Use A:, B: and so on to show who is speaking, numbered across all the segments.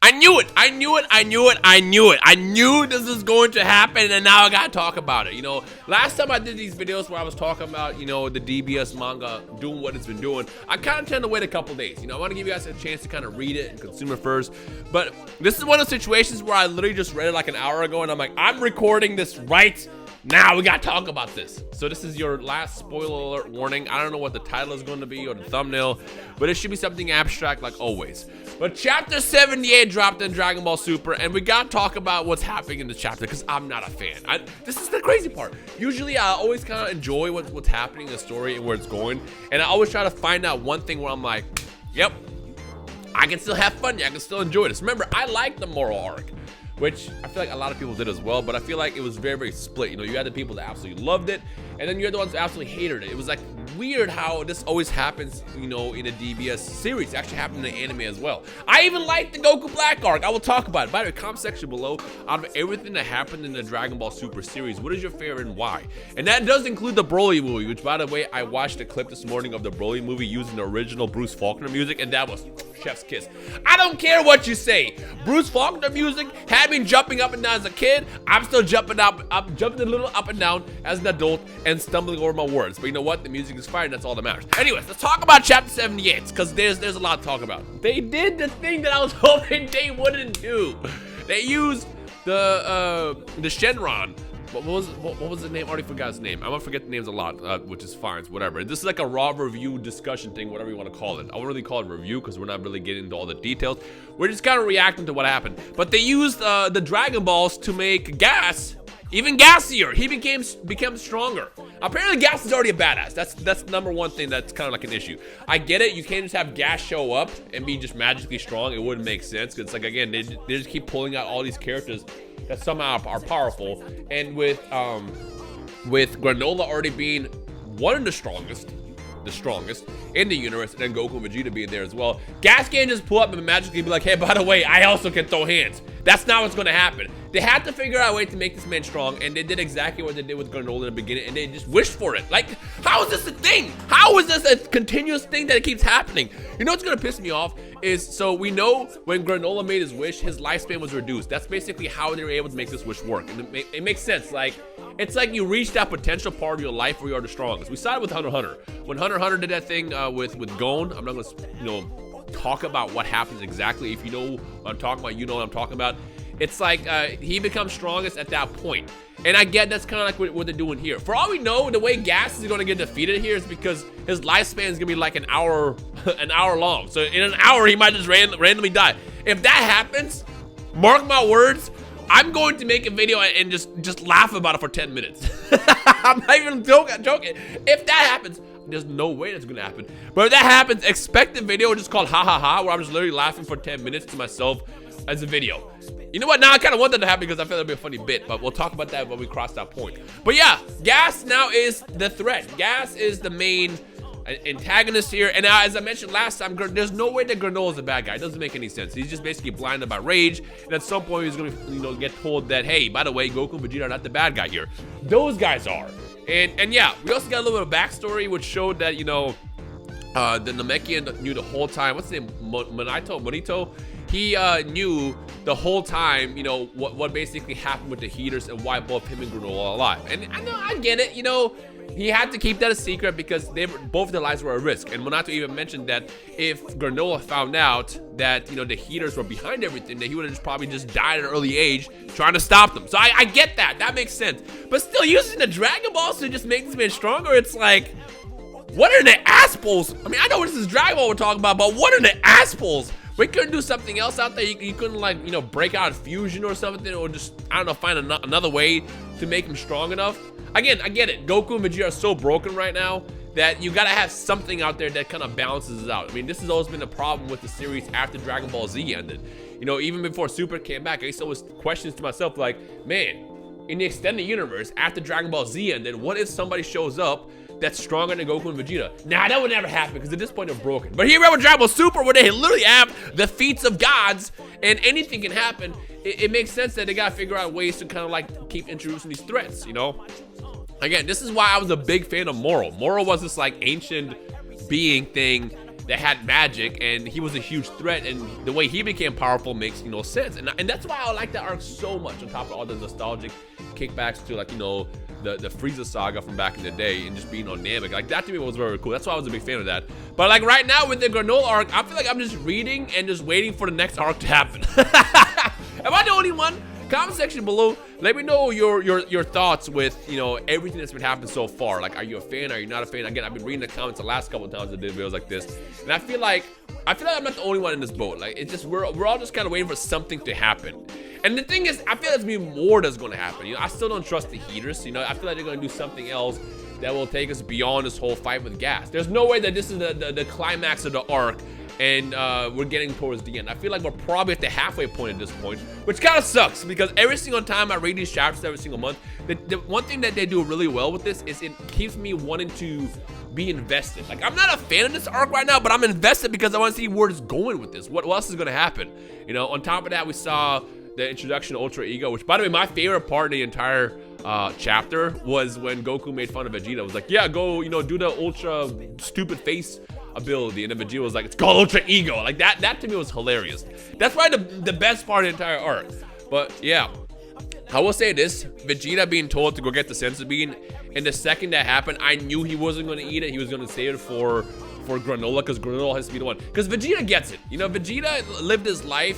A: I knew it. I knew it. I knew it. I knew it. I knew this was going to happen, and now I gotta talk about it. You know, last time I did these videos where I was talking about, you know, the DBS manga doing what it's been doing, I kind of tend to wait a couple days. You know, I want to give you guys a chance to kind of read it and consume it first. But this is one of the situations where I literally just read it like an hour ago, and I'm like, I'm recording this right now. We gotta talk about this. So this is your last spoiler alert warning. I don't know what the title is going to be or the thumbnail, but it should be something abstract like always. But chapter 78 dropped in Dragon Ball Super, and we gotta talk about what's happening in the chapter because I'm not a fan. This is the crazy part. Usually I always kind of enjoy what's happening in the story and where it's going, and I always try to find out one thing where I'm like, yep, I can still have fun. I can still enjoy this. Remember, I like the moral arc, which I feel like a lot of people did as well, but I feel like it was very, very split. You know, you had the people that absolutely loved it, and then you had the ones that absolutely hated it. It was like weird how this always happens, you know, in a DBS series. It actually happened in the anime as well. I even like the Goku Black arc. I will talk about it. By the way, comment section below, out of everything that happened in the Dragon Ball Super series, what is your favorite and why? And that does include the Broly movie, which, by the way, I watched a clip this morning of the Broly movie using the original Bruce Faulkner music, and that was chef's kiss. I don't care what you say. Bruce Faulkner music had me jumping up and down as a kid. I'm still jumping up. I'm jumping a little up and down as an adult and stumbling over my words. But you know what? The music is fire, and that's all that matters. Anyways, let's talk about chapter 78 because there's a lot to talk about. They did the thing that I was hoping they wouldn't do. They used the Shenron. What was the name? I already forgot his name. I'm gonna forget the names a lot, which is fine. It's whatever. This is like a raw review discussion thing, whatever you want to call it. I wouldn't really call it review because we're not really getting into all the details. We're just kind of reacting to what happened. But they used the Dragon Balls to make Gas even gassier. He became stronger. Apparently, Gas is already a badass. That's number one thing that's kind of like an issue. I get it. You can't just have Gas show up and be just magically strong. It wouldn't make sense because, like, again, they just keep pulling out all these characters that somehow are powerful, and with Granolah already being one of the strongest in the universe, and then Goku and Vegeta being there as well, Gas can't just pull up and magically be like, hey, by the way, I also can throw hands. That's not what's gonna happen. They had to figure out a way to make this man strong, and they did exactly what they did with Granolah in the beginning, and they just wished for it. Like, how is this a thing? How is this a continuous thing that it keeps happening? You know what's gonna piss me off is, so we know when Granolah made his wish, his lifespan was reduced. That's basically how they were able to make this wish work, and it makes sense. Like, it's like you reach that potential part of your life where you are the strongest. We saw it with Hunter x Hunter. When Hunter x Hunter did that thing with Gon, I'm not gonna, you know, talk about what happens exactly. If you know what I'm talking about, you know what I'm talking about. It's like he becomes strongest at that point. And I get that's kind of like what they're doing here. For all we know, the way Gas is going to get defeated here is because his lifespan is going to be like an hour long. So in an hour, he might just randomly die. If that happens, mark my words, I'm going to make a video and just laugh about it for 10 minutes. I'm not even joking. If that happens, there's no way that's gonna happen. But if that happens, expect the video just called ha ha ha, where I'm just literally laughing for 10 minutes to myself as a video. You know what? Now I kind of want that to happen because I feel that'd be a funny bit, but we'll talk about that when we cross that point. But yeah, Gas now is the threat. Gas is the main antagonist here, and now, as I mentioned last time, there's no way that Granolah is a bad guy. It doesn't make any sense. He's just basically blinded by rage, and at some point he's gonna, you know, get told that, hey, by the way, Goku and Vegeta are not the bad guy here. Those guys are. And yeah, we also got a little bit of backstory which showed that, you know, the Namekian knew the whole time. What's his name? Monito? He knew the whole time, you know, what basically happened with the Heeters and why both him and Granolah are alive. And I know, I get it, you know, he had to keep that a secret because both their lives were at risk. And Monito even mentioned that if Granolah found out that, you know, the Heeters were behind everything, that he would have probably just died at an early age trying to stop them. So I get that. That makes sense. But still, using the Dragon Balls to just make this man stronger, it's like, what are the assholes? I mean, I know this is Dragon Ball we're talking about, but what are the assholes? We couldn't do something else out there. You couldn't, like, you know, break out fusion or something, or just, I don't know, find another way to make him strong enough. Again, I get it. Goku and Vegeta are so broken right now that you gotta have something out there that kind of balances it out. I mean, this has always been a problem with the series after Dragon Ball Z ended. You know, even before Super came back, I used to always questions to myself like, man, in the extended universe, after Dragon Ball Z ended, what if somebody shows up that's stronger than Goku and Vegeta? Nah, that would never happen because at this point they're broken. But here we are with Dragon Ball Super, where they literally have the feats of gods and anything can happen. It makes sense that they gotta figure out ways to kind of like keep introducing these threats, you know? Again, this is why I was a big fan of Moro. Moro was this like ancient being thing that had magic, and he was a huge threat, and the way he became powerful makes, you know, sense. And that's why I like that arc so much, on top of all the nostalgic kickbacks to, like, you know, the Frieza saga from back in the day, and just being on Namek. Like, that to me was very cool. That's why I was a big fan of that. But like right now with the Granolah arc, I feel like I'm just reading and just waiting for the next arc to happen. Am I the only one? Comment section below, let me know your thoughts with, you know, everything that's been happening so far. Like, are you a fan? Are you not a fan? Again, I've been reading the comments the last couple of times I did videos like this, and I feel like I'm not the only one in this boat. Like, it's just we're all just kind of waiting for something to happen. And the thing is, I feel there's gonna be more that's gonna happen. You know, I still don't trust the Heeters. You know, I feel like they're gonna do something else that will take us beyond this whole fight with Gas. There's no way that this is the climax of the arc, and we're getting towards the end. I feel like we're probably at the halfway point at this point, which kind of sucks, because every single time I read these chapters every single month, the one thing that they do really well with this is it keeps me wanting to be invested. Like, I'm not a fan of this arc right now, but I'm invested because I want to see where it's going with this. What else is going to happen? You know, on top of that, we saw the introduction of Ultra Ego, which, by the way, my favorite part of the entire chapter was when Goku made fun of Vegeta. It was like, yeah, go, you know, do the ultra stupid face ability, and then Vegeta was like, it's called Ultra Ego. Like, that to me was hilarious. That's probably the best part of the entire arc. But yeah, I will say this, Vegeta being told to go get the Senzu Bean, and the second that happened, I knew he wasn't going to eat it. He was going to save it for Granolah, because Granolah has to be the one. Because Vegeta gets it. You know, Vegeta lived his life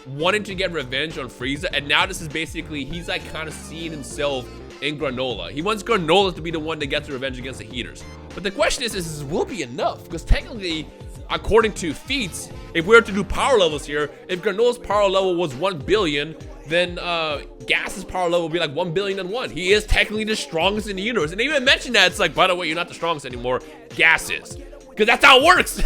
A: wanting to get revenge on Frieza, and now this is basically, he's like kind of seeing himself in Granolah. He wants Granolah to be the one that gets the revenge against the Heeters. But the question is will it be enough? Because technically, according to feats, if we were to do power levels here, if Granolah's power level was 1 billion, then Gas's power level would be like 1,000,000,001. He is technically the strongest in the universe. And they even mentioned that, it's like, by the way, you're not the strongest anymore, Gas is. Because that's how it works.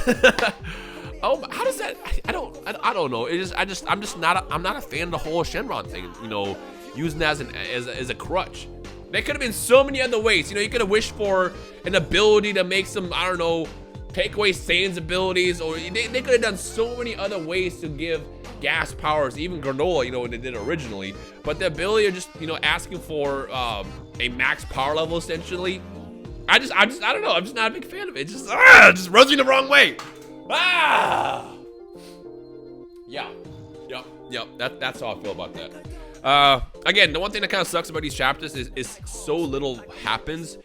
A: Oh, how does that? I don't know. I'm not a fan of the whole Shenron thing. You know, using that as a crutch. There could have been so many other ways. You know, you could have wished for an ability to make some, I don't know, take away Saiyan's abilities, or they could have done so many other ways to give Gas powers, even Granolah, you know, when they did originally. But the ability of just, you know, asking for a max power level, essentially, I don't know. I'm just not a big fan of it. It just rubs me the wrong way. Yeah. Yep. That's how I feel about that. Again, the one thing that kind of sucks about these chapters is so little happens,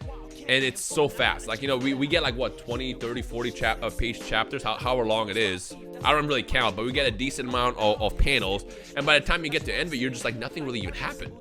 A: and it's so fast. Like, you know, we get like, what, 20, 30, 40 page chapters, however long it is. I don't really count, but we get a decent amount of panels, and by the time you get to Envy, you're just like, nothing really even happened.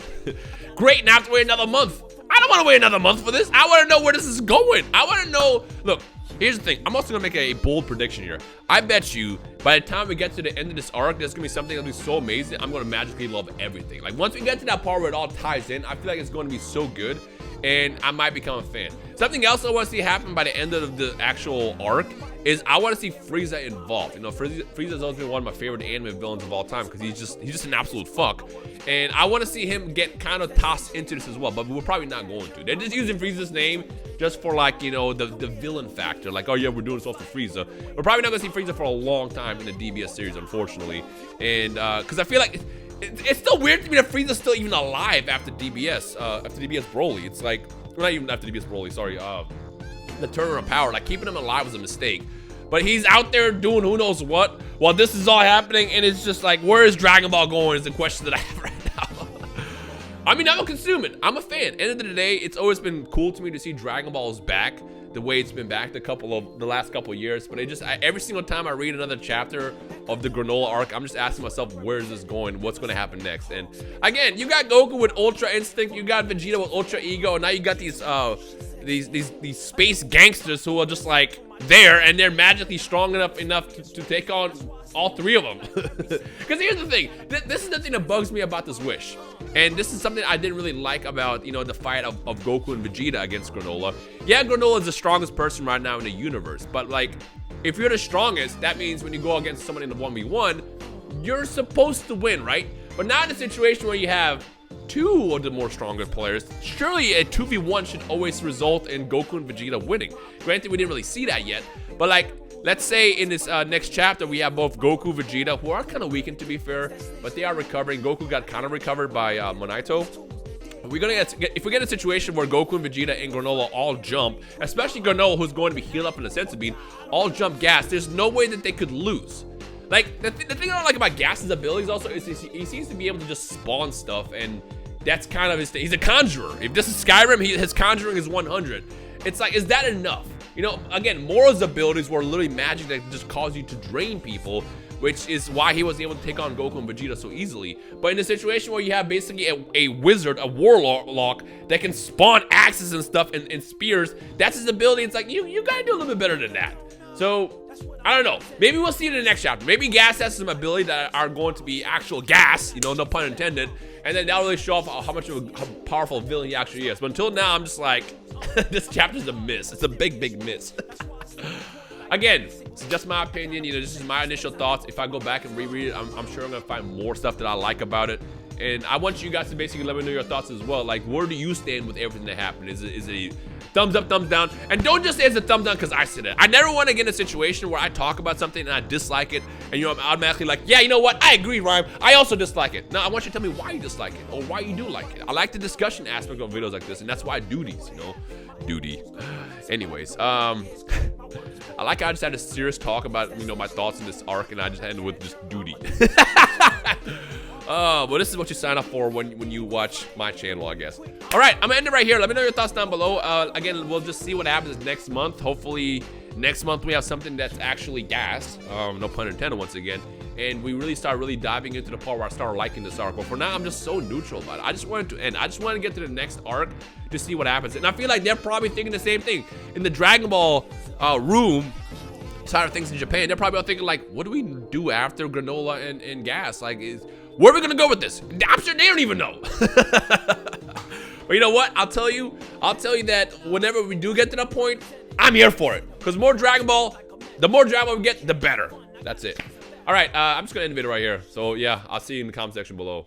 A: Great, now I have to wait another month. I don't want to wait another month for this. I want to know where this is going. I want to know. Look, here's the thing. I'm also going to make a bold prediction here. I bet you by the time we get to the end of this arc, there's going to be something that'll be so amazing. I'm going to magically love everything. Like, once we get to that part where it all ties in, I feel like it's going to be so good, and I might become a fan. Something else I want to see happen by the end of the actual arc is I want to see Frieza involved. You know, Frieza's always been one of my favorite anime villains of all time, because he's just an absolute fuck. And I want to see him get kind of tossed into this as well, but we're probably not going to. They're just using Frieza's name just for, like, you know, the villain factor. Like, oh yeah, we're doing this all for Frieza. We're probably not going to see Frieza for a long time in the DBS series, unfortunately. And because I feel like it's still weird to me that Frieza's still even alive after DBS Broly. It's like, well, not even after DBS Broly, sorry. The turn of power, like, keeping him alive was a mistake. But he's out there doing who knows what while this is all happening, and it's just like, where is Dragon Ball going is the question that I have right now. I mean, I'm a consumer. I'm a fan. End of the day, it's always been cool to me to see Dragon Ball's back the way it's been back the last couple of years. But every single time I read another chapter of the Granolah arc, I'm just asking myself, where is this going? What's going to happen next? And again, you got Goku with Ultra Instinct, you got Vegeta with Ultra Ego, and now you got these space gangsters who are just like there, and they're magically strong enough to take on all three of them. Because here's the thing, this is the thing that bugs me about this wish, and this is something I didn't really like about, you know, the fight of Goku and Vegeta against Granolah. Yeah, Granolah is the strongest person right now in the universe, but like, if you're the strongest, that means when you go against someone in the 1v1, you're supposed to win, right? But now in a situation where you have two of the more stronger players, surely a 2v1 should always result in Goku and Vegeta winning. Granted, we didn't really see that yet, but like, let's say in this next chapter, we have both Goku, Vegeta, who are kind of weakened, to be fair, but they are recovering. Goku got kind of recovered by Monito. We're gonna if we get a situation where Goku and Vegeta and Granolah all jump, especially Granolah, who's going to be healed up in the sense of being all jump gas, there's no way that they could lose. Like the thing I don't like about Gas's abilities also is he seems to be able to just spawn stuff, and that's kind of his thing. He's a conjurer. If this is Skyrim, his conjuring is 100. It's like, is that enough? You know, again, Moro's abilities were literally magic that just cause you to drain people, which is why he was able to take on Goku and Vegeta so easily. But in a situation where you have basically a wizard, a warlock that can spawn axes and stuff and spears, that's his ability. It's like, you gotta do a little bit better than that. So, I don't know. Maybe we'll see it in the next chapter. Maybe Gas has some ability that are going to be actual gas, you know, no pun intended. And then that'll really show off how much of a powerful villain he actually is. But until now, I'm just like, this chapter's a miss. It's a big miss. Again, it's just my opinion. You know, this is my initial thoughts. If I go back and reread it, I'm sure I'm gonna find more stuff that I like about it. And I want you guys to basically let me know your thoughts as well. Like, where do you stand with everything that happened? Is it a thumbs up, thumbs down? And don't just say it's a thumbs down because I said it. I never want to get in a situation where I talk about something and I dislike it, and I'm automatically like, yeah, you know what? I agree, Rhyme. I also dislike it. Now, I want you to tell me why you dislike it or why you do like it. I like the discussion aspect of videos like this, and that's why I do these, you know? Duty. Anyways, I like how I just had a serious talk about, you know, my thoughts in this arc, and I just ended with just duty. Well, this is what you sign up for when you watch my channel, I guess. All right, I'm gonna end it right here. Let me know your thoughts down below. Again, we'll just see what happens next month. Hopefully, next month we have something that's actually gas. No pun intended once again. And we really start diving into the part where I start liking this arc. But for now, I'm just so neutral about it. I just wanted to end. I just want to get to the next arc to see what happens. And I feel like they're probably thinking the same thing. In the Dragon Ball room side of things in Japan, they're probably all thinking like, what do we do after Granolah and Gas? Like, where are we gonna go with this? I'm sure they don't even know. But you know what? I'll tell you that whenever we do get to that point, I'm here for it. Because the more Dragon Ball we get, the better. That's it. All right, I'm just gonna end the video right here. So yeah, I'll see you in the comment section below.